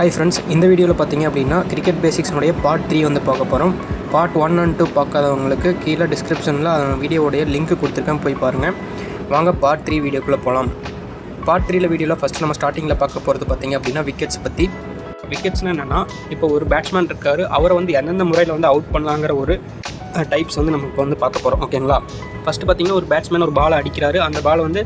Hi friends, இந்த வீடியோவில் பார்த்தீங்க அப்படின்னா கிரிக்கெட் பேசிக்ஸ்னுடைய பார்ட் 3 வந்து பார்க்க போகிறோம். பார்ட் 1 and 2 பார்க்காதவங்களுக்கு கீழே டிஸ்கிரிப்ஷனில் வீடியோடைய லிங்க் கொடுத்துருக்கேன், போய் பாருங்கள். வாங்க பார்ட் 3 வீடியோக்குள்ளே போகலாம். பார்ட் 3 வீடியோவில் ஃபஸ்ட்டு நம்ம ஸ்டார்டிங்கில் பார்க்க போகிறது பார்த்தீங்க அப்படின்னா விக்கெட்ஸ் பற்றி. விக்கெட்ஸ்னால் என்னென்னா, இப்போ ஒரு பேட்ஸ்மேன் இருக்கார், அவரை வந்து எந்தெந்த முறையில் வந்து அவுட் பண்ணலாங்கிற ஒரு டைப்ஸ் வந்து நம்ம இப்போ வந்து பார்க்க போகிறோம். ஓகேங்களா? ஃபஸ்ட்டு பார்த்தீங்கன்னா, ஒரு பேட்ஸ்மேன் ஒரு பாலை அடிக்கிறாரு, அந்த பாலை வந்து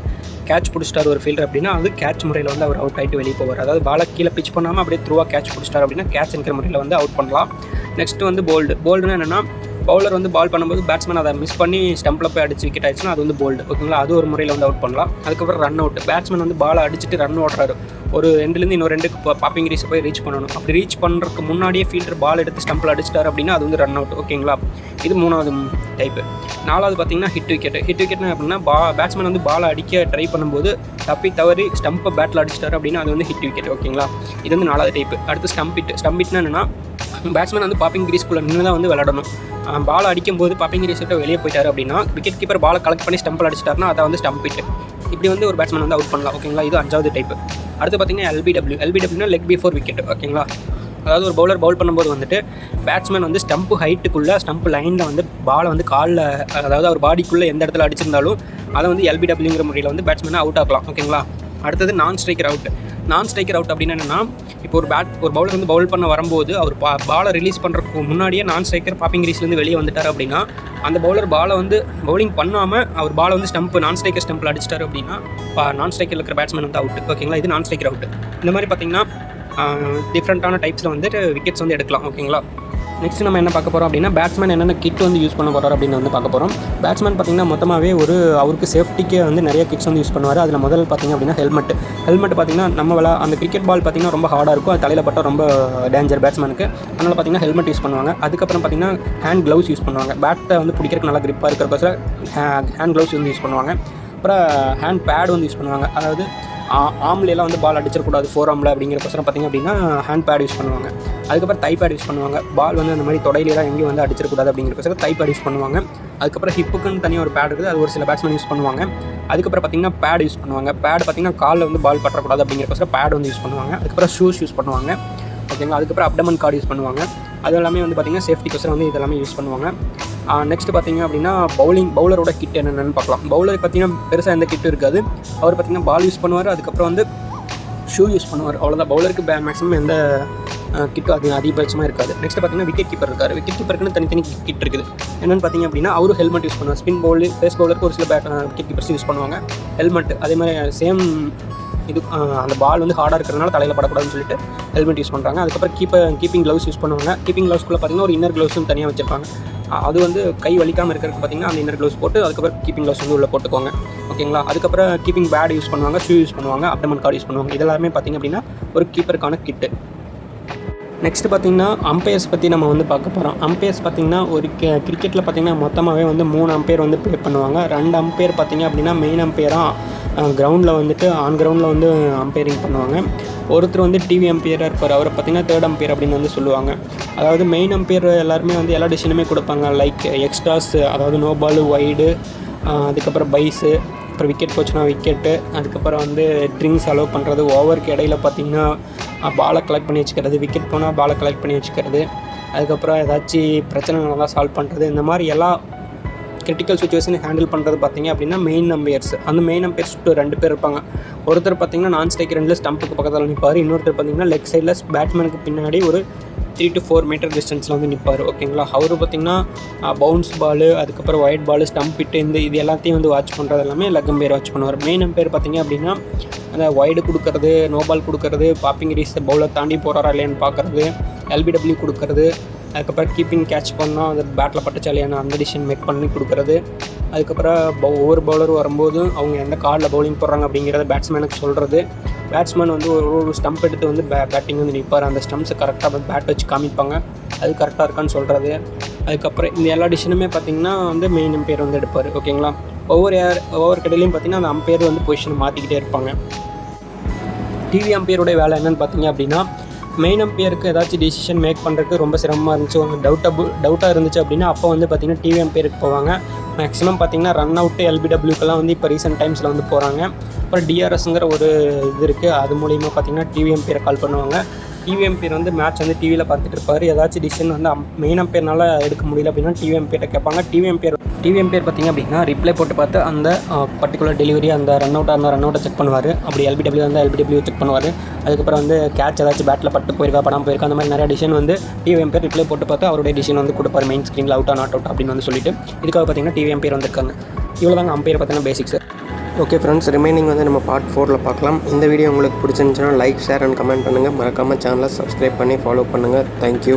கேட்ச் பிடிச்சிட்டார் ஒரு ஃபீல்டர் அப்படின்னா, அது கேட்ச் முறையில் வந்து அவர் அவுட் ஆகிட்டு வெளியே போவார். அதாவது பாலை கீழே பிச் பண்ணாமல் அப்படியே த்ரூவாக கேட்ச் பிடிச்சிட்டார் அப்படின்னா கேட்ச் என்கிற முறையில் வந்து அவுட் பண்ணலாம். நெக்ஸ்ட்டு வந்து போல்டுனா என்னென்னா, பவுலர் வந்து பால் பண்ணும்போது பேட்ஸ்மேன் அதை மிஸ் பண்ணி ஸ்டம்பில் போய் அடிச்சு விக்கெட் ஆயிடுச்சுன்னா அது வந்து போல்டு. ஓகேங்களா? அது ஒரு முறையில் வந்து அவுட் பண்ணலாம். அதுக்கப்புறம் ரன் அவுட். பேட்ஸ்மேன் வந்து பாலை அடிச்சுட்டு ரன் ஓடுறாரு, ஒரு ரெண்டுலேருந்து இன்னொரு ரெண்டுக்கு பாப்பிங் ரீஸ் போய் ரீச் பண்ணணும். அப்படி ரீச் பண்ணுறதுக்கு முன்னாடியே ஃபீல்டர் பால் எடுத்து ஸ்டம்பில் அடிச்சிட்டார் அப்படின்னா அது வந்து ரன் அவுட். ஓகேங்களா? இது மூணாவது டைப்பு. நாலாவது பார்த்தீங்கன்னா ஹிட் விக்கெட். ஹிட் விக்கெட்னா அப்படின்னா பேட்ஸ்மேன் வந்து பாலை அடிக்க ட்ரை பண்ணும்போது தவறி ஸ்டம்பை பேட்டில் அடிச்சிட்டாரு அப்படின்னா அது வந்து ஹிட் விக்கெட். ஓகேங்களா? இது வந்து நாலாவது டைப்பு. அடுத்து ஸ்டம்ப் ஹிட்னா என்னென்னா, பேட்ஸ்மேன் வந்து பாப்பிங் கிரீஸ்குள்ளே நின்று தான் வந்து விளையாடணும். பால் அடிக்கும்போது பாப்பிங் கிரீஸ் விட்டு வெளியே போயிட்டார் அப்படின்னா, விக்கெட் கீப்பர் பாலை கலெக்ட் பண்ணி ஸ்டம்பில் அடிச்சிட்டாருன்னா அதை வந்து ஸ்டம்ப் ஹிட். இப்படி வந்து ஒரு பேட்ஸ்மேன் வந்து அவுட் பண்ணலாம். ஓகேங்களா? இது அஞ்சாவது டைப்பு. அடுத்து பார்த்தீங்கன்னா எல்பிடபிள்யூனா லெக் பிஃபோர் விக்கெட். ஓகேங்களா? அதாவது ஒரு பவுலர் பவுல் பண்ணும்போது வந்துட்டு பேட்ஸ்மேன் வந்து ஸ்டம்ப் ஹைட்டுக்குள்ளே ஸ்டம்ப் லைனில் வந்து பாலை வந்து காலில், அதாவது அவர் பாடிக்குள்ளே எந்த இடத்துல அடிச்சிருந்தாலும் அதை வந்து எல்பிடபிள்யூங்கிற முறையில் வந்து பேட்ஸ்மேனை அவுட் ஆக்கலாம். ஓகேங்களா? அடுத்தது நான் ஸ்ட்ரைக்கர் அவுட் அப்படின்னா என்னென்னா, இப்போ ஒரு பவுலர் வந்து பவுல் பண்ண வரும்போது அவர் பாலை ரிலீஸ் பண்ணுறதுக்கு முன்னாடியே நான் ஸ்ட்ரைக்கர் பாப்பிங் ரீஸ்லேருந்து வெளியே வந்துட்டார் அப்படின்னா, அந்த பவுலர் பாலை வந்து பவுலிங் பண்ணாமல் அவர் பாலை வந்து நான் ஸ்ட்ரைக்கர் ஸ்டம்பில் அடிச்சிட்டார் அப்படின்னா நான் ஸ்ட்ரைக்கரில் இருக்கிற பேட்ஸ்மேன் வந்து அவுட். ஓகேங்களா? இது நான் ஸ்ட்ரைக்கர் அவுட். இந்த மாதிரி பார்த்தீங்கன்னா டிஃப்ரெண்ட்டான டைப்ஸில் வந்துட்டு விக்கெட்ஸ் வந்து எடுக்கலாம். ஓகேங்களா? நெக்ஸ்ட் நம்ம என்ன பார்க்க போகிறோம் அப்படின்னா, பேட்ஸ்மேன் என்னென்ன கிட் வந்து யூஸ் பண்ண போகிறார் அப்படின்னு வந்து பார்க்க போகிறோம். பேட்ஸ்மேன் பார்த்திங்கன்னா மொத்தமாகவே அவருக்கு சேஃப்டிக்கே வந்து நிறைய கிட்ஸ் வந்து யூஸ் பண்ணுவார். அதில் முதல்ல பார்த்திங்க அப்படின்னா ஹெல்மெட் பார்த்திங்கன்னா அந்த கிரிக்கெட் பால் பார்த்திங்கன்னா ரொம்ப ஹார்டாக இருக்கும், அது தலையில் பட்டால் ரொம்ப டேஞ்சர் பேட்ஸ்மேனுக்கு. அதனால் பார்த்திங்கன்னா ஹெல்மெட் யூஸ் பண்ணுவாங்க. அதுக்கப்புறம் பார்த்திங்கன்னா ஹேண்ட் க்ளவுஸ் யூஸ் பண்ணுவாங்க. பேட்டை வந்து பிடிக்கிறதுக்கு நல்லா கிரிப்பாக இருக்கிற ஹேண்ட் க்ளவுஸ் வந்து யூஸ் பண்ணுவாங்க. அப்புறம் ஹேண்ட் பேட் வந்து யூஸ் பண்ணுவாங்க. அதாவது ஆம்லாம் வந்து பால் அடிச்சிடக்கூடாது ஃபோர் ஆமில் அப்படிங்கிறப்பசரம் பார்த்திங்க அப்படின்னா ஹேண்ட் பேட் யூஸ் பண்ணுவாங்க. அதுக்கப்புறம் தை பேட் யூஸ் பண்ணுவாங்க. பால் வந்து அந்த மாதிரி தொடையிலாம் எங்கேயும் வந்து அடிச்சிடக்கூடாது அப்படிங்கிறப்பசரம் தை பேட் யூஸ் பண்ணுவாங்க. அதுக்கப்புறம் ஹிப்புக்குன்னு தனியாக ஒரு பேட் இருக்குது, அது ஒரு சில பேட்ஸ்மேன் யூஸ் பண்ணுவாங்க. அதுக்கப்புறம் பார்த்திங்கன்னா பேட் யூஸ் பண்ணுவாங்க. பேட் பார்த்திங்கன்னா காலில் வந்து பால் பற்றக்கூடாது அப்படிங்கிறப்பசரம் பேட் வந்து யூஸ் பண்ணுவாங்க. அதுக்கப்புறம் ஷூஸ் யூஸ் பண்ணுவாங்க. ஓகேங்களா? அதுக்கப்புறம் அப்டமன் கார்டு யூஸ் பண்ணுவாங்க. அது எல்லாமே வந்து பார்த்திங்கன்னா சேஃப்டிக்கோசரம் வந்து இதெல்லாமே யூஸ் பண்ணுவாங்க. நெக்ஸ்ட்டு பார்த்திங்க அப்படின்னா பவுலரோட கிட் என்னென்னு பார்க்கலாம். பவுலர் பார்த்திங்கன்னா பெருசாக எந்த கிட்டும் இருக்காது. அவர் பார்த்திங்கன்னா பால் யூஸ் பண்ணுவார், அதுக்கப்புறம் வந்து ஷூ யூஸ் பண்ணுவார். அவ்வளோதான். பவுலருக்கு மேக்ஸிமம் எந்த கிட்டும் அதிகபட்சமாக இருக்காது. நெக்ஸ்ட் பார்த்திங்கன்னா விக்கெட் கீப்பர் இருக்கார். விக்கெட் கீப்பருக்குன்னு தனி கிட் இருக்குது. என்னென்னு பார்த்திங்க அப்படின்னா அவரும் ஹெல்மெட் யூஸ் பண்ணுவார். ஸ்பின் பவுலர், ஃபேஸ் பவுலருக்கு ஒரு சில விக்கெட் கீப்பர்ஸ் யூஸ் பண்ணுவாங்க ஹெல்மெட். அதே மாதிரி சேம் இது அந்த பால் வந்து ஹார்டாக இருக்கிறதுனால தலையில் படக்கூடாதுன்னு சொல்லிட்டு ஹெல்மெட் யூஸ் பண்ணுறாங்க. அதுக்கப்புறம் கீப்பிங் க்ளவுஸ் யூஸ் பண்ணுவாங்க. கீப்பிங் க்ளவுஸ்க்குள்ளே பார்த்திங்கன்னா ஒரு இன்னர் க்ளவுஸும் தனியாக வச்சுருப்பாங்க. அது வந்து கை வலிக்காமல் இருக்கிறதுக்கு பார்த்திங்கன்னா அந்த இன்னர் க்ளவுஸ் போட்டு அதுக்கப்புறம் கீப்பிங் க்ளவுஸ் வந்து உள்ளே போட்டுக்கோங்க. ஓகேங்களா? அதுக்கப்புறம் கீப்பிங் பேட் யூஸ் பண்ணுவாங்க, ஷூ யூஸ் பண்ணுவாங்க, அப்டமன் கார்டு யூஸ் பண்ணுவாங்க. இதெல்லாமே பார்த்திங்க அப்படின்னா ஒரு கீப்பருக்கான கிட்டு. நெக்ஸ்ட்டு பார்த்திங்கன்னா அம்பையர்ஸ் பற்றி நம்ம வந்து பார்க்க போகிறோம். அம்பையர்ஸ் பார்த்திங்கன்னா ஒரு கிரிக்கெட்டில் பார்த்திங்கன்னா மொத்தமாகவே வந்து 3 அம்பையர் வந்து ப்ளே பண்ணுவாங்க. 2 அம்பையர் பார்த்திங்க அப்படின்னா மெயின் அம்பையராக கிரவுண்டில் வந்துட்டு ஆன் கிரவுண்டில் வந்து அம்பையரிங் பண்ணுவாங்க. ஒருத்தர் வந்து டிவி அம்பையராக இருப்பார், அவரை பார்த்திங்கன்னா தேர்ட் அம்பையர் அப்படின்னு வந்து சொல்லுவாங்க. அதாவது மெயின் அம்பையர் எல்லாருமே வந்து எல்லா டிசிஷனுமே கொடுப்பாங்க. லைக் எக்ஸ்ட்ராஸ், அதாவது நோ பால், வைடு, அதுக்கப்புறம் பைஸு, அப்புறம் விக்கெட் போச்சுன்னா விக்கெட்டு, அதுக்கப்புறம் வந்து ட்ரிங்க்ஸ் அலோவ் பண்ணுறது, ஓவருக்கு இடையில பார்த்திங்கன்னா பாலை கலெக்ட் பண்ணி வச்சுக்கிறது, விக்கெட் போனால் பாலை கலெக்ட் பண்ணி வச்சுக்கிறது, அதுக்கப்புறம் ஏதாச்சும் பிரச்சனை நல்லா சால்வ் பண்ணுறது, இந்த மாதிரி எல்லா கிரிட்டிக்கல் சுச்சுவேஷன் ஹேண்டில் பண்ணுறது பார்த்திங்க அப்படின்னா மெயின் அம்பையர்ஸ். அந்த மெயின் அம்பையர்ஸ் 2 பேர் இருப்பாங்க. ஒருத்தர் பார்த்திங்கன்னா நான் ஸ்ட்ரைக்கர் ரெண்டில் ஸ்டம்புக்கு பக்கத்தில் நிற்பார். இன்னொருத்தர் பார்த்திங்கன்னா லெக் சைடில் பேட்ஸ்மேனுக்கு பின்னாடி ஒரு 3 to 4 மீட்டர் டிஸ்டன்ஸில் வந்து நிற்பார். ஓகேங்களா? அவர் பார்த்திங்கன்னா பவுன்ஸ் பால், அதுக்கப்புறம் ஒயிட் பால், ஸ்டம்ப் ஹிட்டு, இது எல்லாத்தையும் வந்து வாட்ச் பண்ணுறது எல்லாமே லெக் அம்பையர் வாட்ச் பண்ணுவார். மெயின் அம்பையர் பார்த்திங்க அப்படின்னா அந்த ஒய்டு கொடுக்கறது, நோ பால் கொடுக்கறது, பாப்பிங் ரீஸ் பவுலர் தாண்டி போகிறாரா இல்லையான்னு பார்க்குறது, எல்பிடபிள்யூ கொடுக்கறது, அதுக்கப்புறம் கீப்பிங் கேட்ச் பண்ணால் அந்த பேட்டில் பட்டுச்சா இல்லையான்னு அந்த டிசிஷன் மேக் பண்ணி கொடுக்குறது, அதுக்கப்புறம் ஒவ்வொரு பவுலரும் வரும்போது அவங்க எந்த கார்டில் பவுலிங் போடுறாங்க அப்படிங்கிறத பேட்ஸ்மேனுக்கு சொல்கிறது. பேட்ஸ்மேன் வந்து ஒரு ஸ்டம்ப் எடுத்து வந்து பேட்டிங் வந்து நிற்பார். அந்த ஸ்டம்ப்ஸை கரெக்டாக பேட் வச்சு காமிப்பாங்க, அது கரெக்டாக இருக்கான்னு சொல்கிறது. அதுக்கப்புறம் இந்த எல்லா டிசிஷனுமே பார்த்திங்கன்னா வந்து மெயின் அம்பையர் வந்து எடுப்பார். ஓகேங்களா? ஒவ்வொரு கடையிலையும் பார்த்திங்கன்னா அந்த அம்பையர் வந்து பொசிஷன் மாற்றிக்கிட்டே இருப்பாங்க. டிவி அம்பையருடைய வேலை என்னென்னு பார்த்திங்க அப்படின்னா, மெயின் அம்பையருக்கு ஏதாச்சும் டிசிஷன் மேக் பண்ணுறதுக்கு ரொம்ப சிரமமாக இருந்துச்சு, டவுட்டாக இருந்துச்சு அப்படின்னா அப்போ வந்து பார்த்திங்கன்னா டிவி அம்பையருக்கு போவாங்க. மேக்ஸிமம் பார்த்திங்கன்னா ரன் அவுட்டு, எல்பிடபிள்யூக்கெல்லாம் வந்து இப்போ ரீசெண்ட் டைம்ஸில் வந்து போகிறாங்க. அப்புறம் டிஆர்எஸ்ங்கிற ஒரு இது இருக்குது, அது மூலிமா பார்த்திங்கன்னா டிவி அம்பையரை கால் பண்ணுவாங்க. டிவி எம்பையர் வந்து மேட்ச் வந்து டிவியில் பார்த்துட்டு இருப்பார். ஏதாச்சும் டிசிஷன் வந்து மெயின் எம்பையர்னால எடுக்க முடியல அப்படின்னா டிவி எம்பையர்ட்ட கேட்பாங்க. டிவி எம்பையர் பார்த்திங்க அப்படின்னா ரிப்ளை போட்டு பார்த்து அந்த பர்டிகுலர் டெலிவரி அந்த ரன் அவுட்டை செக் பண்ணுவார். அப்படி எல்பிடபிள்யூ வந்து எல்பிடபிள்யூ செக் பண்ணுவார். அதுக்கப்புறம் வந்து கேட்ச் ஏதாச்சும் பேட்டில் பட்டு போயிருக்கா படாமல் போயிருக்கா அந்த மாதிரி நிறைய டிசிஷன் வந்து டிவி எம்பையர் ரிப்ளை போட்டு பார்த்து அவருடைய டிசிஷன் வந்து கொடுப்பார். மெயின் ஸ்க்ரீனில் அவுட்டா நாட் அவுட் அப்படின்னு வந்து சொல்லிட்டு இதுக்காக பார்த்திங்கன்னா டிவி எம்பையர் வந்திருக்காங்க. இவ்வளோ தாங்க அம்பையர் பார்த்தீங்கன்னா பேசிக்ஸ். ஓகே ஃப்ரெண்ட்ஸ், ரிமைனிங் வந்து நம்ம பார்ட் 4ல் பார்க்கலாம். இந்த வீடியோ உங்களுக்கு பிடிச்சிருந்துச்சுன்னா லைக், ஷேர் அண்ட் கமெண்ட் பண்ணுங்கள். மறக்காமல் சேனலை சப்ஸ்கிரைப் பண்ணி ஃபாலோ பண்ணுங்கள். தேங்க்யூ.